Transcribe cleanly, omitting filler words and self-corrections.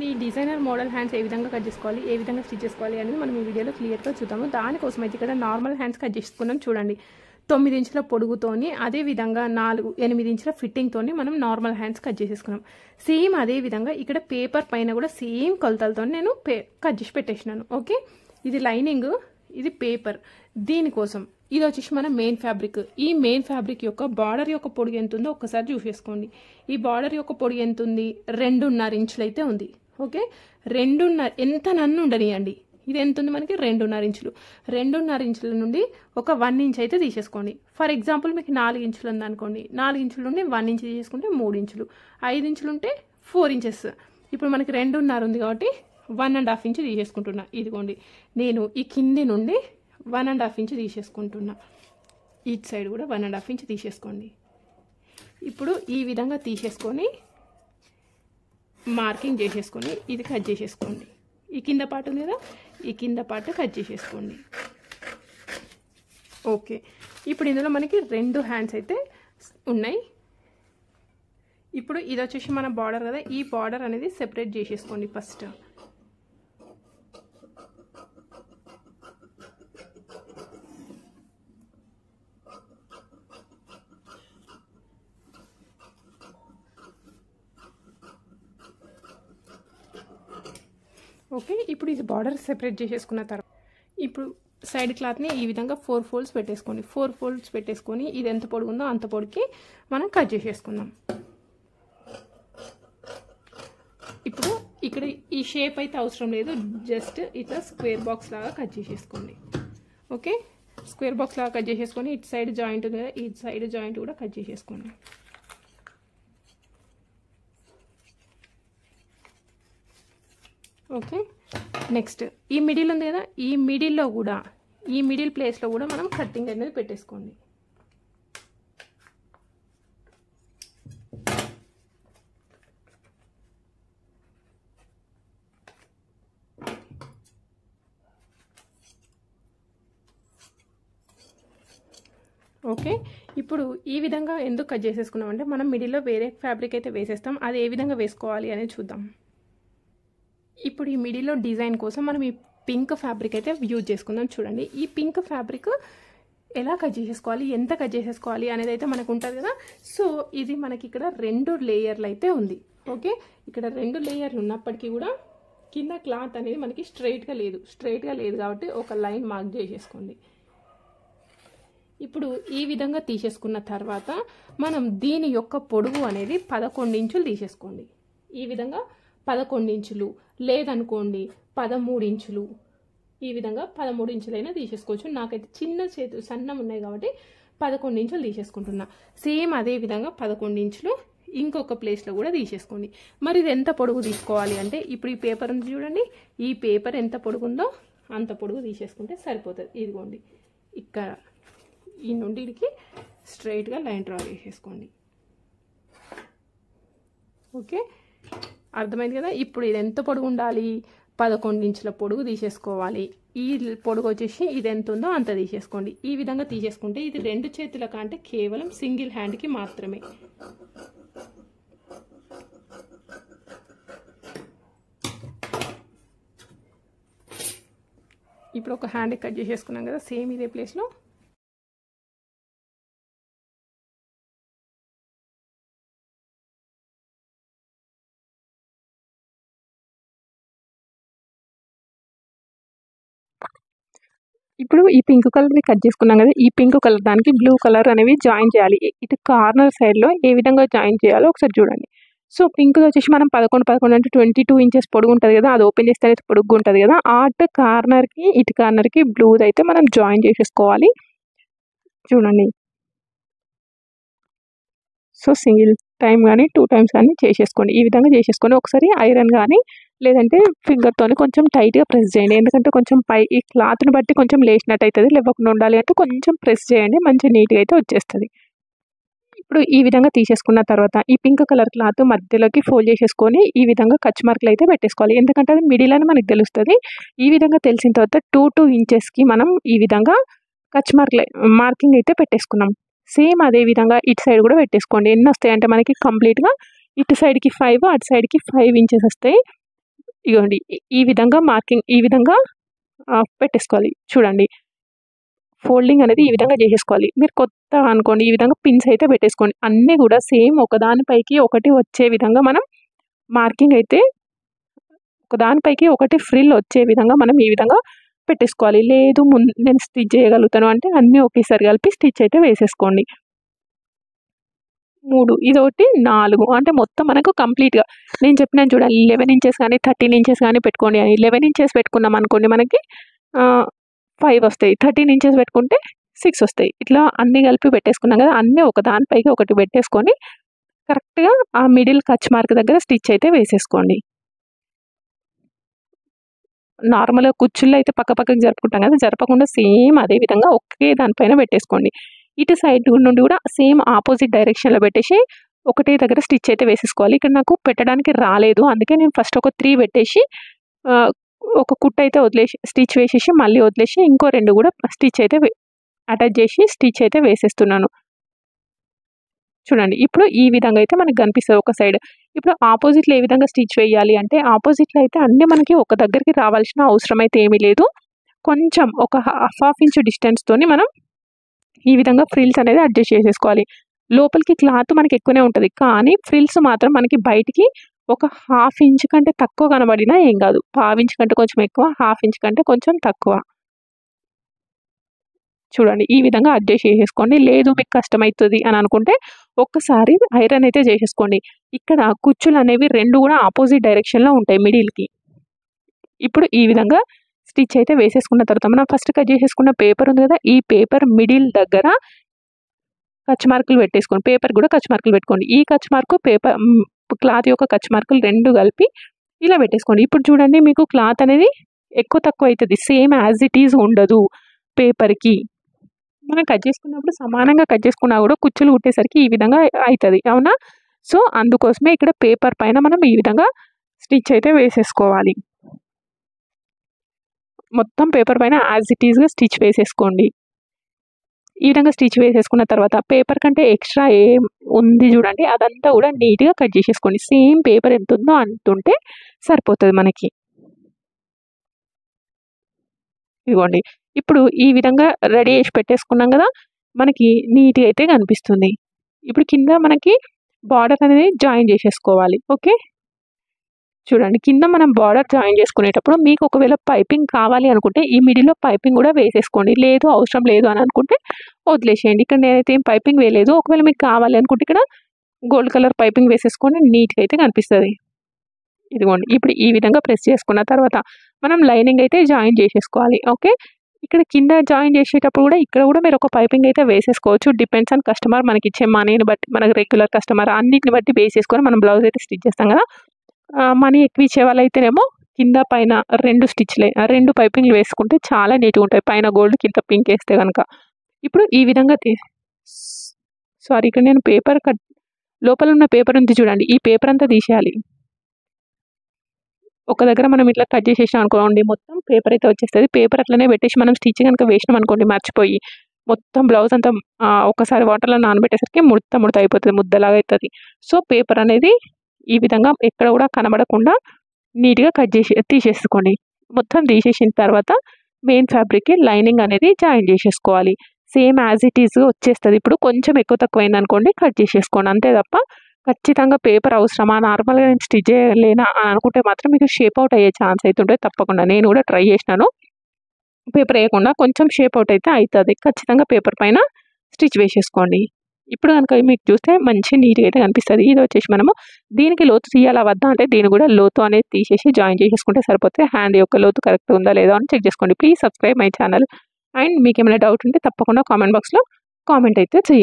చూడండి ఈ designer model hands ఏ విధంగా కట్ చేసుకోవాలి, ఏ విధంగా స్టిచ్ చేసుకోవాలి అనేది మనం ఈ వీడియోలో క్లియర్గా చూద్దాము. దానికోసం అయితే ఇక్కడ నార్మల్ హ్యాండ్స్ కట్ చేసుకున్నాం. చూడండి 9 ఇంచుల పొడుగుతోని, అదేవిధంగా 8 ఇంచుల ఫిట్టింగ్తోని మనం నార్మల్ హ్యాండ్స్ కట్ చేసేసుకున్నాం. సేమ్ అదేవిధంగా ఇక్కడ పేపర్ పైన కూడా సేమ్ కొలతలతో నేను కట్ చేసి పెట్టేసినాను. ఓకే, ఇది లైనింగ్, ఇది పేపర్. దీనికోసం ఇది వచ్చేసి మన మెయిన్ ఫ్యాబ్రిక్. ఈ మెయిన్ ఫ్యాబ్రిక్ యొక్క బార్డర్ యొక్క పొడుగు ఎంత ఉందో ఒక్కసారి చూసేసుకోండి. ఈ బార్డర్ యొక్క పొడుగు ఎంత ఉంది? 2.5 ఇంచులు అయితే ఉంది. ఓకే, 2.5 ఎంత నన్ను ఉండనియండి. ఇది ఎంత ఉంది మనకి? 2.5 ఇంచులు. 2.5 ఇంచుల నుండి ఒక 1 ఇంచ్ అయితే తీసేసుకోండి. ఫర్ ఎగ్జాంపుల్ మీకు 4 ఇంచులు ఉందనుకోండి, 4 ఇంచుల నుండి 1 ఇంచ్ తీసేసుకుంటే 3 ఇంచులు, 5 ఇంచులు ఉంటే 4 ఇంచెస్. ఇప్పుడు మనకి 2.5 ఉంది కాబట్టి 1.5 ఇంచ్ తీసేసుకుంటున్నా. ఇదిగోండి, నేను ఈ కింది నుండి 1.5 ఇంచ్ తీసేసుకుంటున్నా. ఈచ్ సైడ్ కూడా 1.5 ఇంచ్ తీసేసుకోండి. ఇప్పుడు ఈ విధంగా తీసేసుకొని మార్కింగ్ చేసేసుకొని ఇది కట్ చేసేసుకోండి. ఈ కింద పార్ట్ ఉంది కదా, ఈ కింద పార్ట్ కట్ చేసేసుకోండి. ఓకే, ఇప్పుడు ఇందులో మనకి 2 హ్యాండ్స్ అయితే ఉన్నాయి. ఇప్పుడు ఇది వచ్చేసి మన బార్డర్ కదా, ఈ బార్డర్ అనేది సెపరేట్ చేసేసుకోండి ఫస్ట్. ఓకే, ఇప్పుడు ఇది బార్డర్ సెపరేట్ చేసేసుకున్న తర్వాత ఇప్పుడు సైడ్ క్లాత్ని ఈ విధంగా 4 ఫోల్డ్స్ పెట్టేసుకోండి. 4 ఫోల్డ్స్ పెట్టేసుకొని ఇది ఎంత పొడుగుందో అంత పొడికి మనం కట్ చేసేసుకుందాం. ఇప్పుడు ఇక్కడ ఈ షేప్ అయితే అవసరం లేదు, జస్ట్ ఇట్లా స్క్వేర్ బాక్స్ లాగా కట్ చేసేసుకోండి. ఓకే, స్క్వేర్ బాక్స్ లాగా కట్ చేసేసుకొని ఇటు సైడ్ జాయింట్ ఉంది కదా, ఈ సైడ్ జాయింట్ కూడా కట్ చేసేసుకోండి. ఓకే, నెక్స్ట్ ఈ మిడిల్ ఉంది కదా, ఈ మిడిల్లో కూడా, ఈ మిడిల్ ప్లేస్లో కూడా మనం కట్టింగ్ అనేది పెట్టేసుకోండి. ఓకే, ఇప్పుడు ఈ విధంగా ఎందుకు కట్ చేసేసుకున్నామంటే మనం మిడిల్లో వేరే ఫ్యాబ్రిక్ అయితే వేసేస్తాం, అది ఏ విధంగా వేసుకోవాలి అనేది చూద్దాం. ఇప్పుడు ఈ మిడిల్లో డిజైన్ కోసం మనం ఈ పింక్ ఫ్యాబ్రిక్ అయితే యూజ్ చేసుకుందాం. చూడండి, ఈ పింక్ ఫ్యాబ్రిక్ ఎలా కట్ చేసేసుకోవాలి, ఎంత కట్ చేసేసుకోవాలి అనేది అయితే మనకు ఉంటుంది కదా. సో ఇది మనకి ఇక్కడ 2 లేయర్లు అయితే ఉంది. ఓకే, ఇక్కడ 2 లేయర్లు ఉన్నప్పటికీ కూడా కింద క్లాత్ అనేది మనకి స్ట్రైట్గా లేదు కాబట్టి ఒక లైన్ మార్క్ చేసేసుకోండి. ఇప్పుడు ఈ విధంగా తీసేసుకున్న తర్వాత మనం దీని యొక్క పొడవు అనేది 11 ఇంచులు తీసేసుకోండి. ఈ విధంగా 11 ఇంచులు, లేదనుకోండి 13 ఇంచులు, ఈ విధంగా 13 ఇంచులైనా తీసేసుకోవచ్చు. నాకైతే చిన్న చేతులు సన్నం ఉన్నాయి కాబట్టి 11 ఇంచులు తీసేసుకుంటున్నా. సేమ్ అదే విధంగా 11 ఇంచులు ఇంకొక ప్లేస్లో కూడా తీసేసుకోండి. మరి ఇది ఎంత పొడుగు తీసుకోవాలి అంటే, ఇప్పుడు ఈ పేపర్ ఉంది చూడండి, ఈ పేపర్ ఎంత పొడుగుందో అంత పొడుగు తీసేసుకుంటే సరిపోతుంది. ఇదిగోండి, ఇక్కడ ఈ నుండి ఇడికి స్ట్రైట్గా లైన్ డ్రా చేసేసుకోండి. ఓకే, అర్థమైంది కదా. ఇప్పుడు ఇది ఎంత పొడుగు ఉండాలి? 11 ఇంచుల పొడుగు తీసేసుకోవాలి. ఈ పొడుగు వచ్చేసి ఇది ఎంత ఉందో అంత తీసేసుకోండి. ఈ విధంగా తీసేసుకుంటే ఇది 2 చేతుల కంటే కేవలం సింగిల్ హ్యాండ్కి మాత్రమే. ఇప్పుడు ఒక హ్యాండ్ కట్ చేసేసుకున్నాం కదా, సేమ్ ఇదే ప్లేస్లో ఇప్పుడు ఈ పింక్ కలర్ని కట్ చేసుకున్నాం కదా, ఈ పింక్ కలర్ దానికి బ్లూ కలర్ అనేవి జాయిన్ చేయాలి. ఇటు కార్నర్ సైడ్లో ఏ విధంగా జాయిన్ చేయాలో ఒకసారి చూడండి. సో పింక్ వచ్చేసి మనం 11 అంటే 22 ఇంచెస్ పొడుగు ఉంటుంది కదా, అది ఓపెన్ చేస్తే అయితే పొడుగు ఉంటుంది కదా, అటు కార్నర్కి ఇటు కార్నర్కి బ్లూది అయితే మనం జాయిన్ చేసేసుకోవాలి. చూడండి, సో సింగిల్ టైం కానీ 2 టైమ్స్ కానీ చేసేసుకోండి. ఈ విధంగా చేసేసుకొని ఒకసారి ఐరన్ కానీ లేదంటే ఫింగర్తోని కొంచెం టైట్గా ప్రెస్ చేయండి. ఎందుకంటే కొంచెం ఈ క్లాత్ని బట్టి కొంచెం లేచినట్టు అవుతుంది, లేవకుండా ఉండాలి అంటే కొంచెం ప్రెస్ చేయండి, మంచి నీట్గా అయితే వచ్చేస్తుంది. ఇప్పుడు ఈ విధంగా తీసేసుకున్న తర్వాత ఈ పింక్ కలర్ క్లాత్ మధ్యలోకి ఫోల్డ్ చేసేసుకొని ఈ విధంగా కచ్ మార్కులు అయితే పెట్టేసుకోవాలి. ఎందుకంటే అది మిడిల్ అని మనకు తెలుస్తుంది. ఈ విధంగా తెలిసిన తర్వాత 2 ఇంచెస్కి మనం ఈ విధంగా కచ్ మార్కింగ్ అయితే పెట్టేసుకున్నాం. సేమ్ అదే విధంగా ఇటు సైడ్ కూడా పెట్టేసుకోండి. ఎన్ని వస్తాయి అంటే మనకి కంప్లీట్గా ఇటు సైడ్కి 5, అటు సైడ్కి 5 ఇంచెస్ వస్తాయి. ఇగోండి ఈ విధంగా మార్కింగ్ ఈ విధంగా పెట్టేసుకోవాలి. చూడండి ఫోల్డింగ్ అనేది ఈ విధంగా చేసేసుకోవాలి. మీరు కొత్త అనుకోండి ఈ విధంగా పిన్స్ అయితే పెట్టేసుకోండి. అన్నీ కూడా సేమ్ ఒకదానిపైకి ఒకటి వచ్చే విధంగా మనం మార్కింగ్ అయితే ఒకదానిపైకి ఒకటి ఫ్రిల్ వచ్చే విధంగా మనం ఈ విధంగా పెట్టేసుకోవాలి. లేదు నేను స్టిచ్ చేయగలుగుతాను అంటే అన్నీ ఒకేసారి కలిపి స్టిచ్ అయితే వేసేసుకోండి. 3 ఇదొకటి 4 అంటే మొత్తం మనకు కంప్లీట్‌గా నేను చెప్పినాను చూడండి 11 ఇంచెస్ కానీ 13 ఇంచెస్ కానీ పెట్టుకోండి అని. 11 ఇంచెస్ పెట్టుకున్నాం అనుకోండి మనకి 5 వస్తాయి. 13 ఇంచెస్ పెట్టుకుంటే 6 వస్తాయి. ఇట్లా అన్నీ కలిపి పెట్టేసుకున్నాం కదా! అన్నీ ఒకదానిపైకి ఒకటి పెట్టేసుకొని కరెక్ట్‌గా ఆ మిడిల్ కచ్ మార్క్ దగ్గర స్టిచ్ అయితే వేసేసుకోండి. నార్మల్‌గా కుచ్చుల్లో అయితే పక్కకి జరుపుకుంటాం కదా! జరపకుండా సేమ్ అదే విధంగా ఒకే దానిపైన పెట్టేసుకోండి. ఇటు సైడ్ నుండి కూడా సేమ్ ఆపోజిట్ డైరెక్షన్‌లో పెట్టేసి ఒకటే దగ్గర స్టిచ్ అయితే వేసేసుకోవాలి. ఇక్కడ నాకు పెట్టడానికి రాలేదు. అందుకే నేను ఫస్ట్ ఒక 3 పెట్టేసి ఒక కుట్టు అయితే వదిలేసి స్టిచ్ వేసేసి మళ్ళీ వదిలేసి ఇంకో 2 కూడా స్టిచ్ అయితే అటాచ్ చేసి స్టిచ్ అయితే వేసేస్తున్నాను. చూడండి ఇప్పుడు ఈ విధంగా అయితే మనకు కనిపిస్తుంది ఒక సైడ్. ఇప్పుడు ఆపోజిట్లో ఏ విధంగా స్టిచ్ వేయాలి అంటే ఆపోజిట్లో అయితే అన్నీ మనకి ఒక దగ్గరికి రావాల్సిన అవసరం అయితే ఏమీ లేదు. కొంచెం ఒక హాఫ్ ఇంచ్ డిస్టెన్స్‌తోని మనం ఈ విధంగా ఫ్రిల్స్ అనేది అడ్జస్ట్ చేసేసుకోవాలి. లోపలికి క్లాత్ మనకి ఎక్కువనే ఉంటుంది. కానీ ఫ్రిల్స్ మాత్రం మనకి బయటికి ఒక హాఫ్ ఇంచ్ కంటే తక్కువ కనబడినా ఏం కాదు. పావు ఇంచ్ కంటే కొంచెం ఎక్కువ, హాఫ్ ఇంచ్ కంటే కొంచెం తక్కువ. చూడండి ఈ విధంగా అడ్జస్ట్ చేసేసుకోండి. లేదు మీకు కష్టమవుతుంది అని అనుకుంటే ఒక్కసారి ఐరన్ అయితే చేసేసుకోండి. ఇక్కడ కుచ్చులు అనేవి 2 కూడా ఆపోజిట్ డైరెక్షన్‌లో ఉంటాయి మిడిల్‌కి. ఇప్పుడు ఈ విధంగా స్టిచ్ అయితే వేసేసుకున్న తర్వాత మనం ఫస్ట్ కట్ చేసేసుకున్న పేపర్ ఉంది కదా! ఈ పేపర్ మిడిల్ దగ్గర కచ్ మార్కులు పెట్టేసుకోండి. పేపర్ కూడా కచ్ మార్కులు పెట్టుకోండి. ఈ కచ్ మార్కు క్లాత్ యొక్క కచ్ మార్కులు 2 కలిపి ఇలా పెట్టేసుకోండి. ఇప్పుడు చూడండి మీకు క్లాత్ అనేది ఎక్కువ తక్కువ అవుతుంది. సేమ్ యాజ్ ఇట్ ఈజ్ ఉండదు పేపర్‌కి. మనం కట్ చేసుకున్నప్పుడు సమానంగా కట్ చేసుకున్నా కూడా కుచ్చులు కుట్టేసరికి ఈ విధంగా అవుతుంది. అవునా? సో అందుకోసమే ఇక్కడ పేపర్ పైన మనం ఈ విధంగా స్టిచ్ అయితే వేసేసుకోవాలి. మొత్తం పేపర్ పైన యాజ్ ఇట్ ఈజ్‌గా స్టిచ్ వేసేసుకోండి. ఈ విధంగా స్టిచ్ వేసేసుకున్న తర్వాత పేపర్ కంటే ఎక్స్ట్రా ఏం ఉంది చూడండి అదంతా కూడా నీట్‌గా కట్ చేసేసుకోండి. సేమ్ పేపర్ ఎంత ఉందో అంత ఉంటే సరిపోతుంది మనకి. ఇదిగోండి ఇప్పుడు ఈ విధంగా రెడీ చేసి పెట్టేసుకున్నాం కదా! మనకి నీట్‌గా అయితే కనిపిస్తుంది. ఇప్పుడు కింద మనకి బార్డర్ అనేది జాయిన్ చేసేసుకోవాలి. ఓకే. చూడండి కింద మనం బార్డర్ జాయిన్ చేసుకునేటప్పుడు మీకు ఒకవేళ పైపింగ్ కావాలి అనుకుంటే ఈ మిడిల్‌లో పైపింగ్ కూడా వేసేసుకోండి. లేదు అవసరం లేదు అని అనుకుంటే వదిలేసేయండి. ఇక్కడ నేనైతే ఏం పైపింగ్ వేయలేదు. ఒకవేళ మీకు కావాలి అనుకుంటే ఇక్కడ గోల్డ్ కలర్ పైపింగ్ వేసేసుకొని నీట్‌గా అయితే కనిపిస్తది. ఇదిగోండి ఇప్పుడు ఈ విధంగా ప్రెస్ చేసుకున్న తర్వాత మనం లైనింగ్ అయితే జాయిన్ చేసేసుకోవాలి. ఓకే. ఇక్కడ కింద జాయిన్ చేసేటప్పుడు కూడా ఇక్కడ కూడా మీరు ఒక పైపింగ్ అయితే వేసేసుకోవచ్చు. డిపెండ్స్ ఆన్ కస్టమర్ మనకిచ్చే మనీని బట్టి మనకు రెగ్యులర్ కస్టమర్ అన్నిటిని బట్టి బేస్ చేసుకొని మనం బ్లౌజ్ అయితే స్టిచ్ చేస్తాం కదా! మనీ ఎక్కువ ఇచ్చే వాళ్ళైతేనేమో కింద పైన 2 స్టిచ్‌లే 2 పైపింగ్‌లు వేసుకుంటే చాలా నీట్‌గా ఉంటాయి. పైన గోల్డ్ కింద పింక్ వేస్తే గనక. ఇప్పుడు ఈ విధంగా సారీ ఇక్కడ నేను పేపర్ లోపల ఉన్న పేపర్ ఉంది చూడండి. ఈ పేపర్ అంతా తీసేయాలి. ఒక దగ్గర మనం ఇట్లా కట్ చేసేసాం అనుకోండి మొత్తం పేపర్ అయితే వచ్చేస్తుంది. పేపర్ అట్లనే పెట్టేసి మనం స్టిచ్ కనుక వేసినాం అనుకోండి మర్చిపోయి మొత్తం బ్లౌజ్ అంతా ఒకసారి వాటర్లో నానబెట్టేసరికి ముడత అయిపోతుంది. ముద్దలాగా అవుతుంది. సో పేపర్ అనేది ఈ విధంగా ఎక్కడ కూడా కనబడకుండా నీట్‌గా కట్ చేసి తీసేసుకోండి. మొత్తం తీసేసిన తర్వాత మెయిన్ ఫ్యాబ్రిక్‌కి లైనింగ్ అనేది జాయిన్ చేసేసుకోవాలి. సేమ్ యాజ్ ఇట్ ఈజ్‌గా వచ్చేస్తుంది. ఇప్పుడు కొంచెం ఎక్కువ తక్కువ అయిందనుకోండి కట్ చేసేసుకోండి. అంతే తప్ప ఖచ్చితంగా పేపర్ అవసరమా? నార్మల్‌గా నేను స్టిచ్ చేయలేనా అని అనుకుంటే మాత్రం మీకు షేప్ అవుట్ అయ్యే ఛాన్స్ అయితే ఉంటుంది తప్పకుండా. నేను కూడా ట్రై చేసినాను. పేపర్ వేయకుండా కొంచెం షేప్ అవుట్ అయితే అవుతుంది. ఖచ్చితంగా పేపర్ పైన స్టిచ్ వేసేసుకోండి. ఇప్పుడు కనుక మీకు చూస్తే మంచి నీట్‌గా అయితే కనిపిస్తుంది. ఇది వచ్చేసి మనము దీనికి లోతు తీయాలా వద్దా అంటే దీన్ని కూడా లోతు అనేది తీసేసి జాయిన్ చేసేసుకుంటే సరిపోతే హ్యాండ్ యొక్క లోతు కరెక్ట్ ఉందా లేదా అని చెక్ చేసుకోండి. Please subscribe my channel. And మీకు ఏమైనా డౌట్ ఉంటే తప్పకుండా కామెంట్ బాక్స్‌లో కామెంట్ అయితే చేయండి.